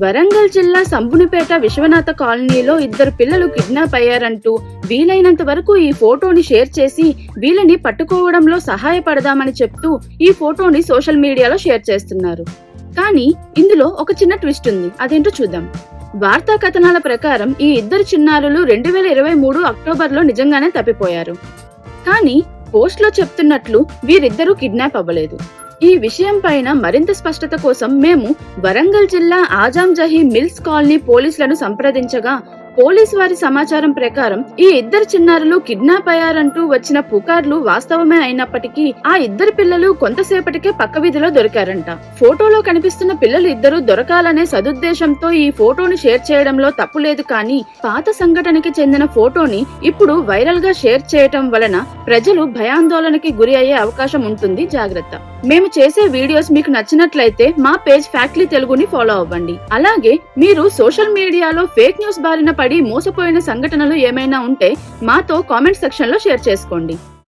వరంగల్ జిల్లా సంబునిపేట విశ్వనాథ కాలనీలో ఇద్దరు పిల్లలు కిడ్నాప్ అయ్యారంటూ వీలైనంత వరకు ఈ ఫోటోని షేర్ చేసి వీళ్ళని పట్టుకోవడంలో సహాయపడదామని చెప్తూ ఈ ఫోటోని సోషల్ మీడియాలో షేర్ చేస్తున్నారు. కానీ ఇందులో ఒక చిన్న ట్విస్ట్ ఉంది. అదేంటో చూద్దాం. వార్తా కథనాల ప్రకారం ఈ ఇద్దరు చిన్నారులు 2023 అక్టోబర్లో నిజంగానే తప్పిపోయారు. కానీ పోస్ట్ లో చెప్తున్నట్లు వీరిద్దరూ కిడ్నాప్ అవ్వలేదు. ఈ విషయం పైన మరింత స్పష్టత కోసం మేము వరంగల్ జిల్లా ఆజాం జహీ మిల్స్ కాలనీ పోలీసులను సంప్రదించగా పోలీసు వారి సమాచారం ప్రకారం ఈ ఇద్దరు చిన్నారులు కిడ్నాప్ అయ్యారంటూ వచ్చిన పుకార్లు వాస్తవమే అయినప్పటికీ ఆ ఇద్దరు పిల్లలు కొంతసేపటికే పక్క వీధిలో దొరికారంట. ఫోటోలో కనిపిస్తున్న పిల్లలు ఇద్దరు దొరకాలనే సదుద్దేశంతో ఈ ఫోటోని షేర్ చేయడంలో తప్పు లేదు. కానీ పాత సంఘటనకి చెందిన ఫోటోని ఇప్పుడు వైరల్ గా షేర్ చేయటం వలన ప్రజలు భయాందోళనకి గురి అయ్యే అవకాశం ఉంటుంది. జాగ్రత్త. మేము చేసే వీడియోస్ మీకు నచ్చినట్లయితే మా పేజ్ ఫ్యాక్ట్లీ తెలుగుని ఫాలో అవ్వండి. అలాగే మీరు సోషల్ మీడియాలో ఫేక్ న్యూస్ బారిన పడి మోసపోయిన సంఘటనలు ఏమైనా ఉంటే మాతో కామెంట్ సెక్షన్ లో షేర్ చేసుకోండి.